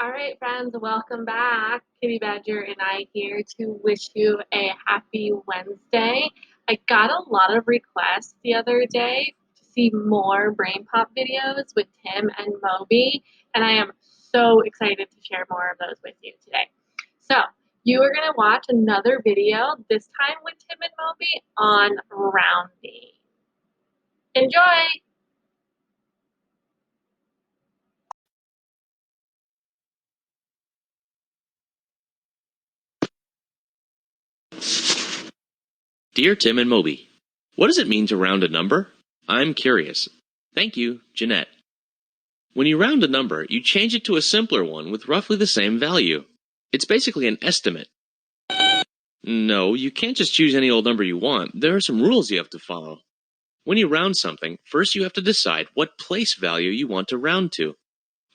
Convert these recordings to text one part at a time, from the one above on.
All right, friends, welcome back. Kitty Badger and I here to wish you a happy Wednesday. I got a lot of requests the other day to see more Brain Pop videos with Tim and Moby, and I am so excited to share more of those with you today. So, you are going to watch another video, this time with Tim and Moby, on rounding. Enjoy! Dear Tim and Moby, what does it mean to round a number? I'm curious. Thank you, Jeanette. When you round a number, you change it to a simpler one with roughly the same value. It's basically an estimate. No, you can't just choose any old number you want. There are some rules you have to follow. When you round something, first you have to decide what place value you want to round to.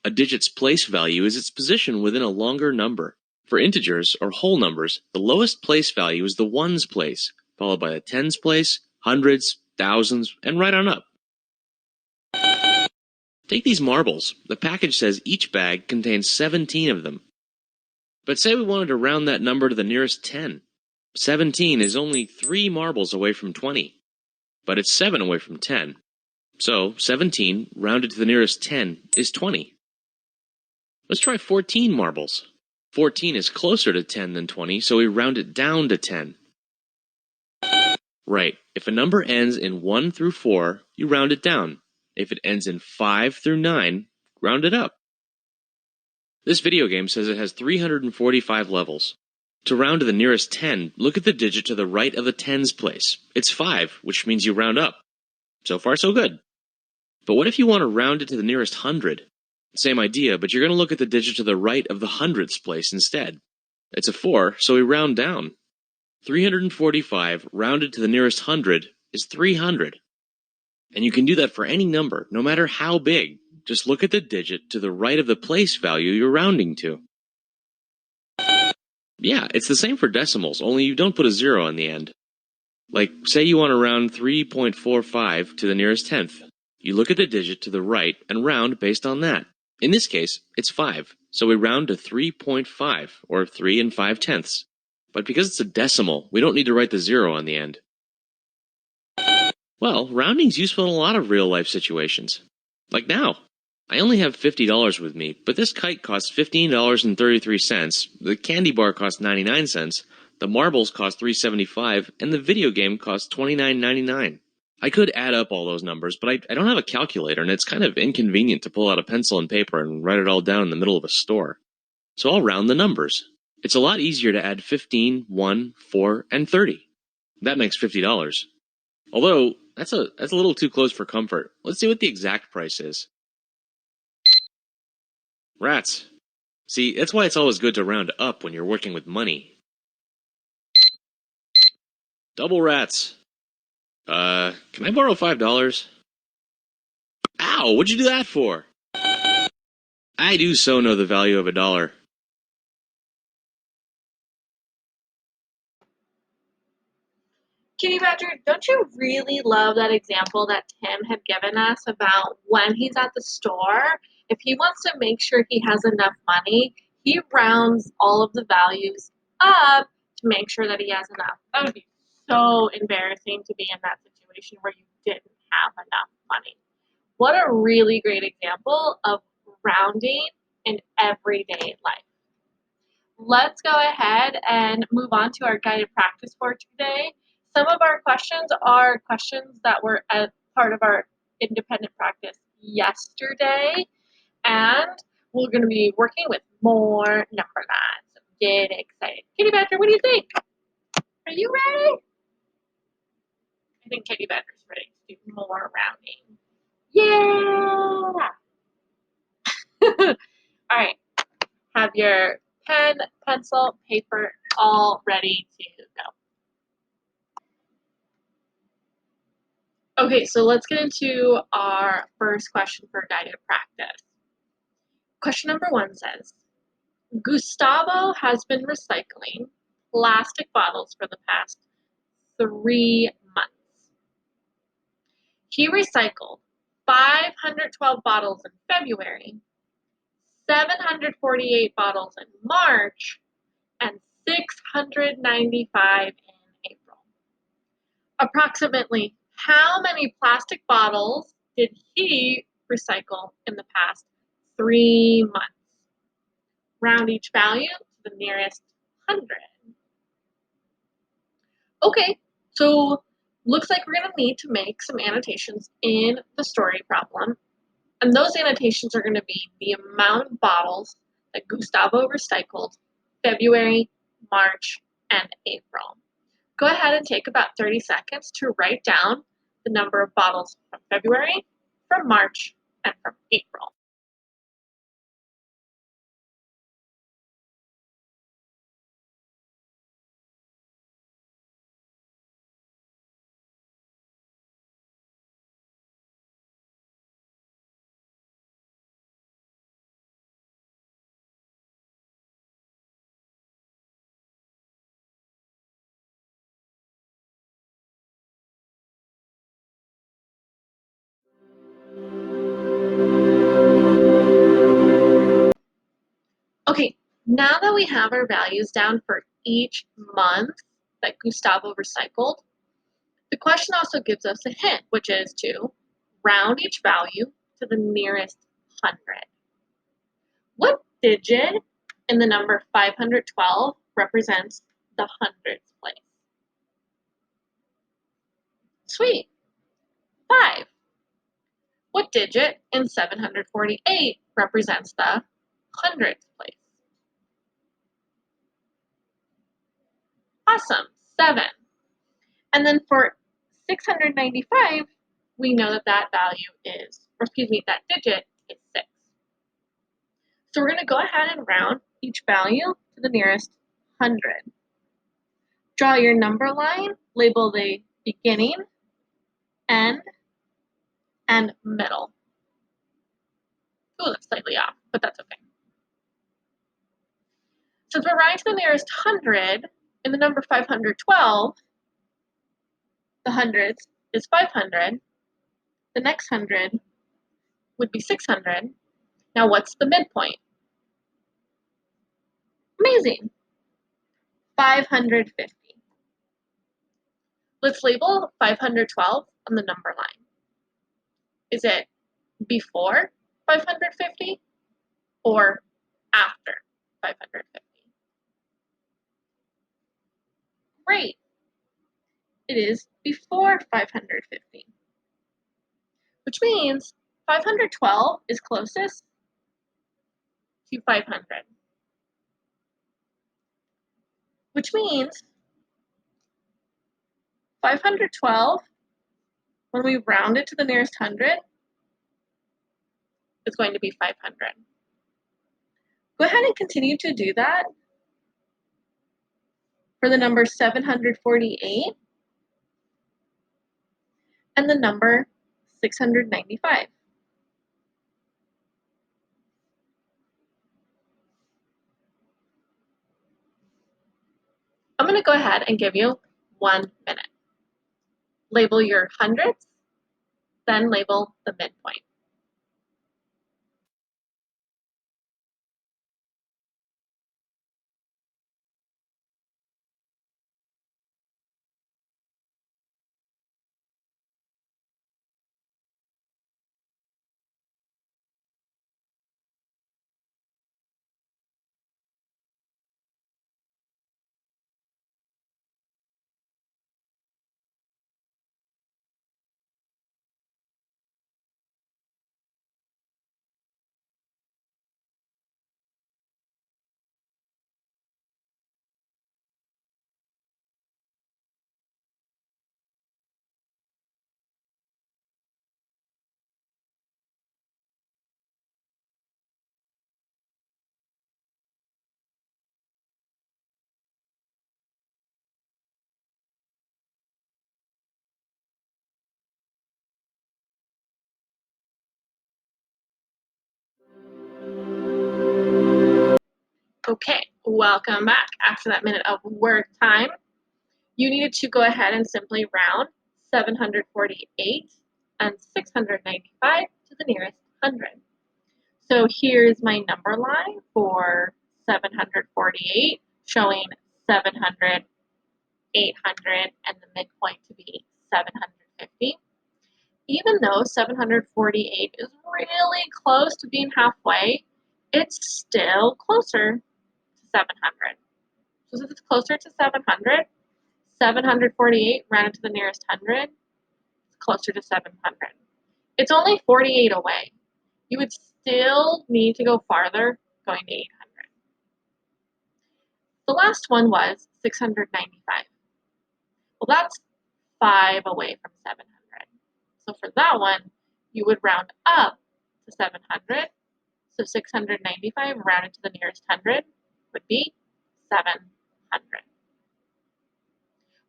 A digit's place value is its position within a longer number. For integers, or whole numbers, the lowest place value is the ones place, followed by the tens place, hundreds, thousands, and right on up. Take these marbles. The package says each bag contains 17 of them. But say we wanted to round that number to the nearest 10. 17 is only 3 marbles away from 20, but it's 7 away from 10. So 17 rounded to the nearest 10 is 20. Let's try 14 marbles. 14 is closer to 10 than 20, so we round it down to 10. Right, if a number ends in 1 through 4, you round it down. If it ends in 5 through 9, round it up. This video game says it has 345 levels. To round to the nearest 10, look at the digit to the right of the tens place. It's 5, which means you round up. So far, so good. But what if you want to round it to the nearest 100? Same idea, but you're going to look at the digit to the right of the hundredths place instead. It's a 4, so we round down. 345 rounded to the nearest 100 is 300. And you can do that for any number, no matter how big. Just look at the digit to the right of the place value you're rounding to. Yeah, it's the same for decimals, only you don't put a 0 on the end. Like, say you want to round 3.45 to the nearest tenth. You look at the digit to the right and round based on that. In this case, it's 5, so we round to 3.5, or 3 5/10. But because it's a decimal, we don't need to write the 0 on the end. Well, rounding's useful in a lot of real-life situations. Like now. I only have $50 with me, but this kite costs $15.33, the candy bar costs 99 cents, the marbles cost $3.75, and the video game costs $29.99. I could add up all those numbers, but I don't have a calculator, and it's kind of inconvenient to pull out a pencil and paper and write it all down in the middle of a store. So I'll round the numbers. It's a lot easier to add 15, 1, 4, and 30. That makes $50. Although, that's a little too close for comfort. Let's see what the exact price is. Rats. See, that's why it's always good to round up when you're working with money. Double rats. Can I borrow $5? Ow, what'd you do that for? I do so know the value of $1. Kitty Badger, don't you really love that example that Tim had given us about when he's at the store? If he wants to make sure he has enough money, he rounds all of the values up to make sure that he has enough. That would be so embarrassing to be in that situation where you didn't have enough money. What a really great example of rounding in everyday life. Let's go ahead and move on to our guided practice for today. Some of our questions are questions that were a part of our independent practice yesterday, and we're going to be working with more number lines. So get excited. Kitty Badger, what do you think? Are you ready? I think Kitty Badger's ready to do more rounding. Yeah! All right. Have your pen, pencil, paper all ready to go. Okay, so let's get into our first question for guided practice. Question number 1 says, Gustavo has been recycling plastic bottles for the past 3 months. He recycled 512 bottles in February, 748 bottles in March, and 695 in April. Approximately how many plastic bottles did he recycle in the past 3 months? Round each value to the nearest 100. Okay, so looks like we're going to need to make some annotations in the story problem. And those annotations are going to be the amount of bottles that Gustavo recycled February, March, and April. Go ahead and take about 30 seconds to write down the number of bottles from February, from March, and from April. Okay, now that we have our values down for each month that Gustavo recycled, the question also gives us a hint, which is to round each value to the nearest 100. What digit in the number 512 represents the hundredths place? Sweet, 5. What digit in 748 represents the hundredths place? Awesome, 7. And then for 695, we know that that value is, or excuse me, that digit is 6. So we're going to go ahead and round each value to the nearest 100. Draw your number line, label the beginning, end, and middle. Oh, that's slightly off, but that's okay. Since we're rounding to the nearest 100, in the number 512, the hundredths is 500. The next 100 would be 600. Now what's the midpoint? Amazing, 550. Let's label 512 on the number line. Is it before 550 or after 550? Great, it is before 550, which means 512 is closest to 500, which means 512, when we round it to the nearest 100, is going to be 500. Go ahead and continue to do that for the number 748 and the number 695. I'm going to go ahead and give you 1 minute. Label your hundredths, then label the midpoint. Okay, welcome back. After that minute of work time, you needed to go ahead and simply round 748 and 695 to the nearest 100. So here's my number line for 748, showing 700, 800, and the midpoint to be 750. Even though 748 is really close to being halfway, it's still closer to 700. So since it's closer to 700, 748 rounded to the nearest hundred, it's closer to 700. It's only 48 away. You would still need to go farther, going to 800. The last one was 695. Well, that's 5 away from 700. So for that one, you would round up to 700. So 695 rounded to the nearest hundred would be 700.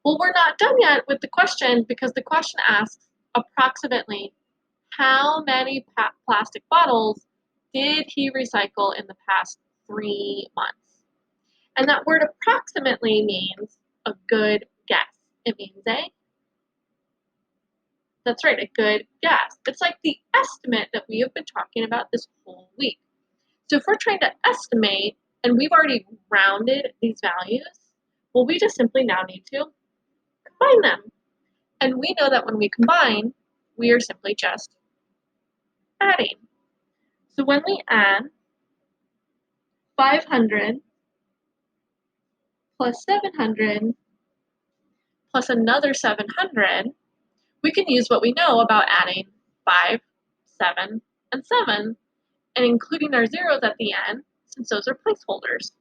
Well, we're not done yet with the question because the question asks approximately how many plastic bottles did he recycle in the past 3 months? And that word approximately means a good guess. It means that's right, a good guess. It's like the estimate that we have been talking about this whole week. So if we're trying to estimate and we've already rounded these values, well, we just simply now need to combine them. And we know that when we combine, we are simply just adding. So when we add 500 plus 700 plus another 700, we can use what we know about adding 5, 7, and 7, and including our zeros at the end, since those are placeholders.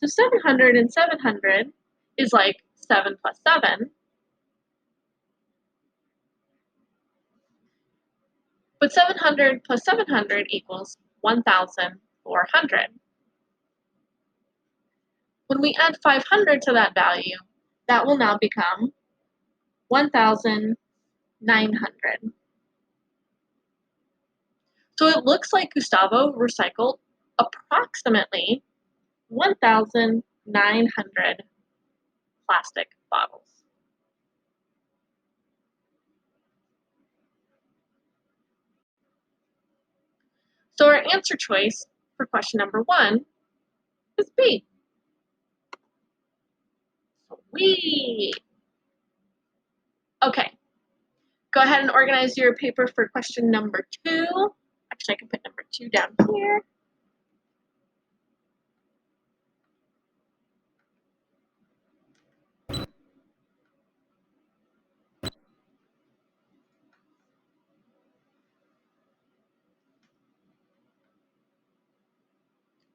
So 700 and 700 is like 7 plus 7, but 700 plus 700 equals 1,400. When we add 500 to that value, that will now become 1,900. So it looks like Gustavo recycled approximately 1,900 plastic bottles. So our answer choice for question number 1 is B. Sweet. Okay, go ahead and organize your paper for question number 2. Actually, I can put number 2 down here.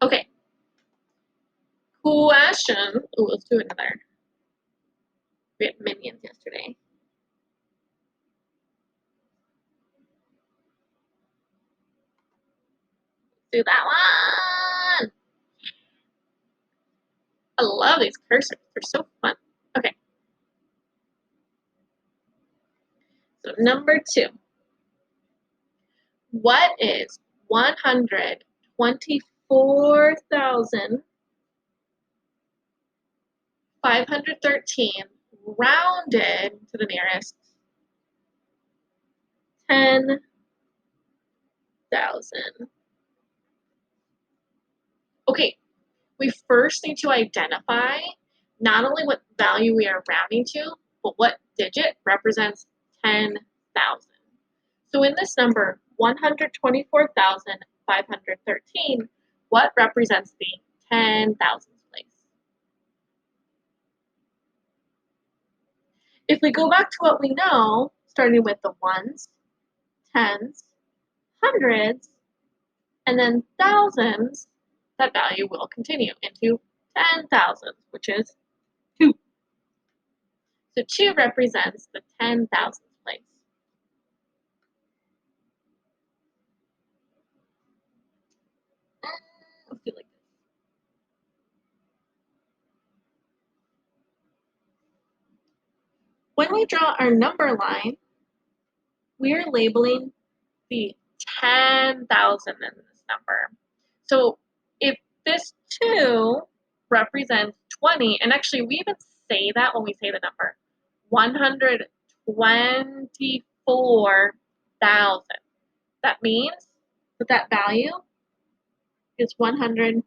Okay. Question. Ooh, let's do another. We had minions yesterday. Do that one. I love these cursors. They're so fun. Okay. So number 2. What is 124,513 rounded to the nearest 10,000? Okay, we first need to identify not only what value we are rounding to, but what digit represents 10,000. So in this number, 124,513, what represents the 10,000th place? If we go back to what we know, starting with the ones, tens, hundreds, and then thousands, that value will continue into 10,000, which is 2. So 2 represents the 10,000th place. Let's do like this. When we draw our number line, we are labeling the 10,000 in this number. So if this 2 represents 20, and actually we even say that when we say the number, 124,000. That means but that value is 120,000.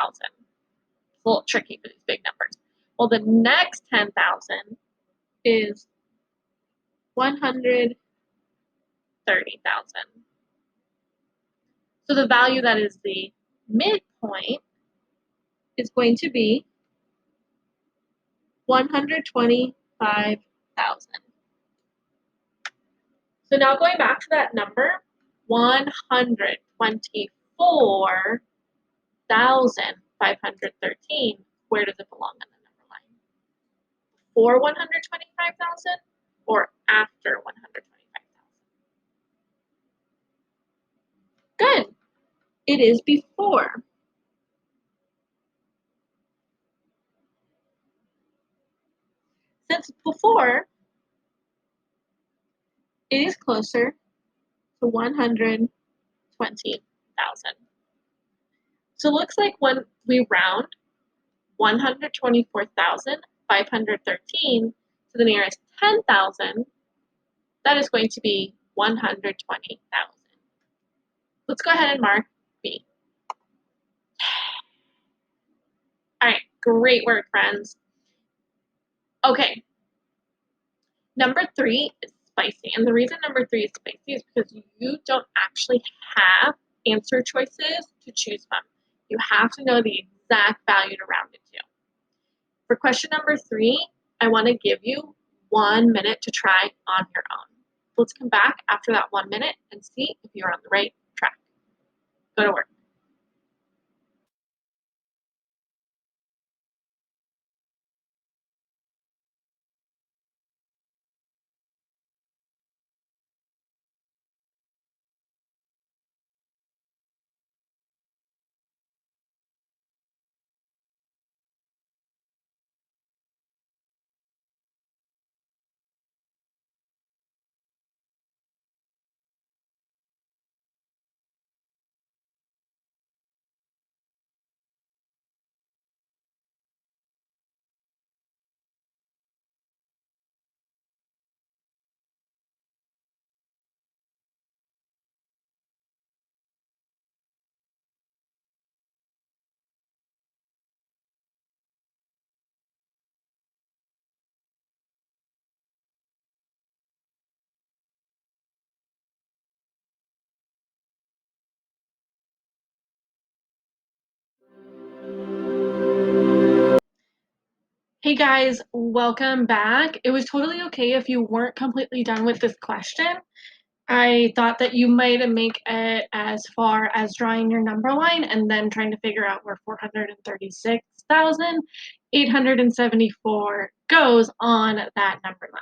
It's a little tricky for these big numbers. Well, the next 10,000 is 130,000. So the value that is the midpoint is going to be 125,000. So now going back to that number, 124,513, where does it belong on the number line? Before 125,000 or after 125,000? Good. It is before. Since before, it is closer to 120,000. So it looks like when we round 124,513 to the nearest 10,000, that is going to be 120,000. Let's go ahead and mark B. All right, great work, friends. Okay, number 3 is spicy. And the reason number 3 is spicy is because you don't actually have answer choices to choose from. You have to know the exact value to round it to. For question number 3, I want to give you 1 minute to try on your own. Let's come back after that 1 minute and see if you're on the right track. Go to work. Hey guys, welcome back. It was totally okay if you weren't completely done with this question. I thought that you might make it as far as drawing your number line and then trying to figure out where 436,874 goes on that number line.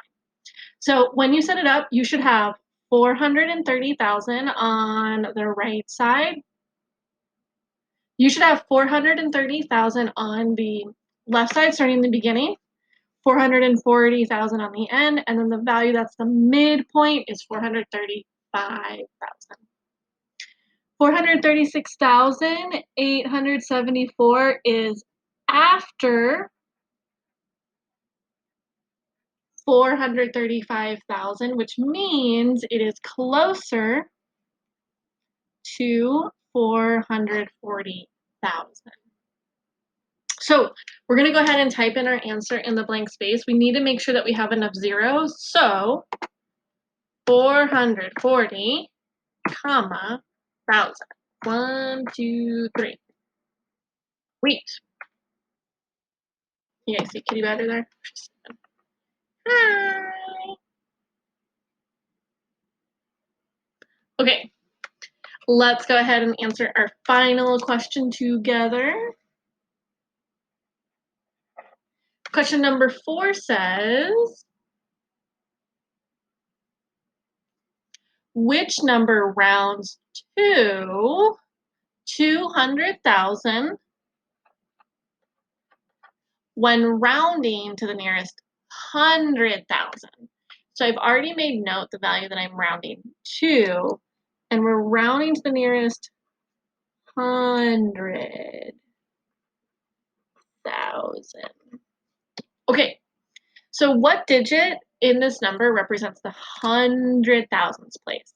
So when you set it up, you should have 430,000 on the right side. You should have 430,000 on the left side starting in the beginning, 440,000 on the end, and then the value that's the midpoint is 435,000. 436,874 is after 435,000, which means it is closer to 440,000. So we're going to go ahead and type in our answer in the blank space. We need to make sure that we have enough zeros. So 440, comma, 1,000. 1, 2, 3. Wait. You guys see Kitty Batter there? Hi. Okay. Let's go ahead and answer our final question together. Question number 4 says, which number rounds to 200,000 when rounding to the nearest 100,000? So I've already made note the value that I'm rounding to, and we're rounding to the nearest 100,000. Okay, so what digit in this number represents the 100,000s place?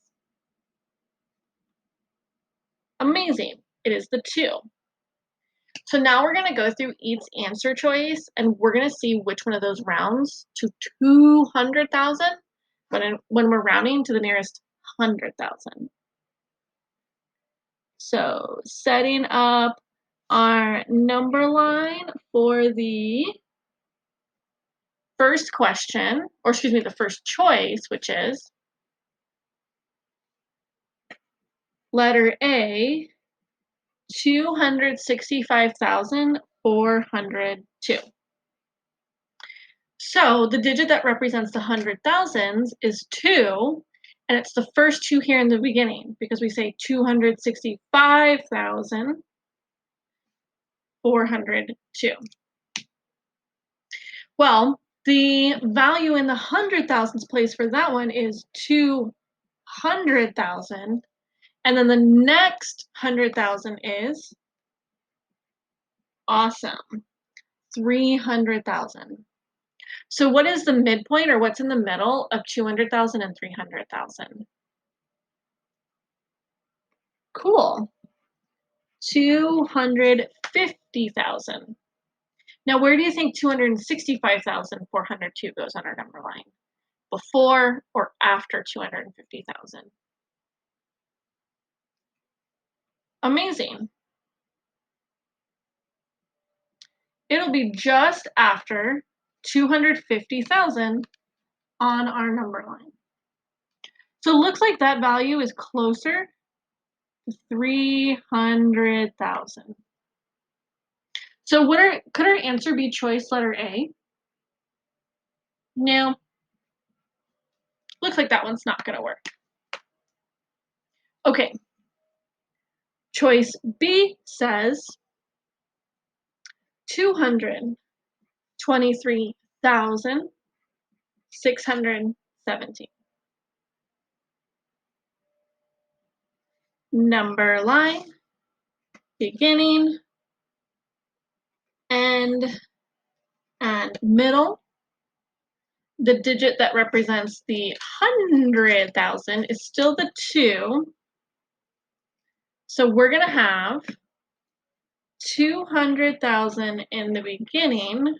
Amazing. It is the 2. So now we're going to go through each answer choice, and we're going to see which one of those rounds to 200,000 when we're rounding to the nearest 100,000. So setting up our number line for the first question, or excuse me, the first choice, which is letter A, 265,402. So the digit that represents the 100,000s is 2, and it's the first 2 here in the beginning because we say 265,402. Well, the value in the 100,000s place for that one is 200,000, and then the next 100,000 is awesome, 300,000. So what is the midpoint, or what's in the middle of 200,000 and 300,000? Cool. 250,000. Now, where do you think 265,402 goes on our number line? Before or after 250,000? Amazing. It'll be just after 250,000 on our number line. So it looks like that value is closer to 300,000. So could our answer be choice letter A? No. Looks like that one's not going to work. Okay. Choice B says 223,617. Number line, beginning, end, and middle. The digit that represents the 100,000 is still the 2. So we're going to have 200,000 in the beginning,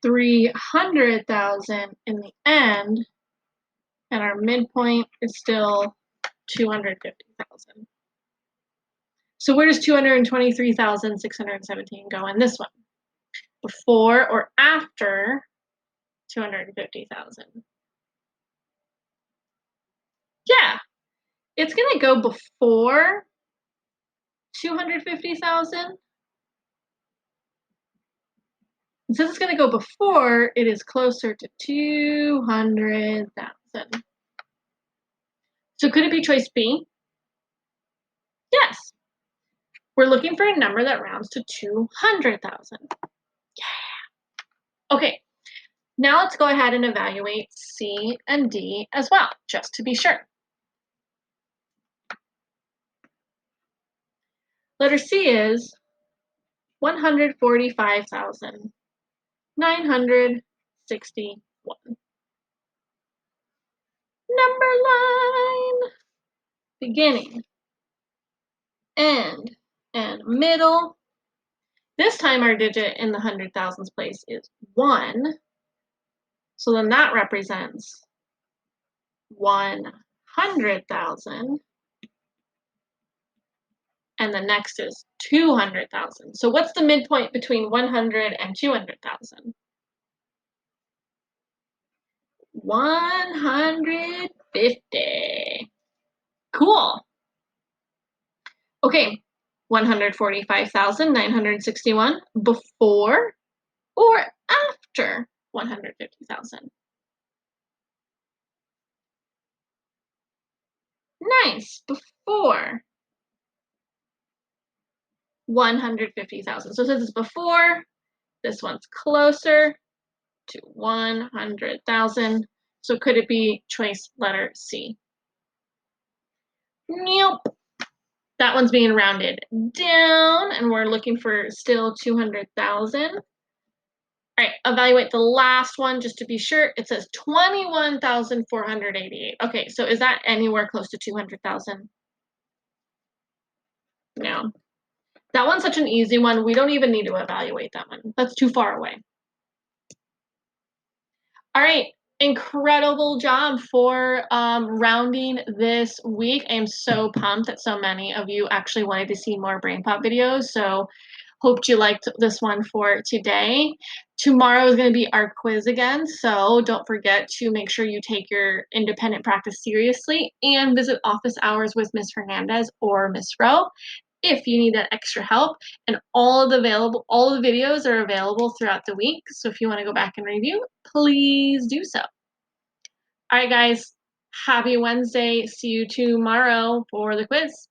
300,000 in the end, and our midpoint is still 250,000. So where does 223,617 go in this one? Before or after 250,000? Yeah, it's going to go before 250,000. And since it's going to go before, it is closer to 200,000. So could it be choice B? Yes. We're looking for a number that rounds to 200,000. Yeah. Okay, now let's go ahead and evaluate C and D as well, just to be sure. Letter C is 145,961. Number line, beginning, end, and middle. This time our digit in the 100,000s place is 1. So then that represents 100,000. And the next is 200,000. So what's the midpoint between 100 and 200,000? 150. Cool. Okay, 145,961 before or after 150,000? Nice, before 150,000. So since it's before, this one's closer to 100,000. So could it be choice letter C? Nope. That one's being rounded down, and we're looking for still 200,000. All right, evaluate the last one just to be sure. It says 21,488. Okay, so is that anywhere close to 200,000? Yeah. That one's such an easy one. We don't even need to evaluate that one. That's too far away. All right. Incredible job for rounding this week. I am so pumped that so many of you actually wanted to see more Brain Pop videos. So hoped you liked this one for today. Tomorrow is going to be our quiz again. So don't forget to make sure you take your independent practice seriously and visit office hours with Miss Hernandez or Miss Rowe if you need that extra help. And all of the videos are available throughout the week. So if you want to go back and review, please do so. All right, guys, happy Wednesday. See you tomorrow for the quiz.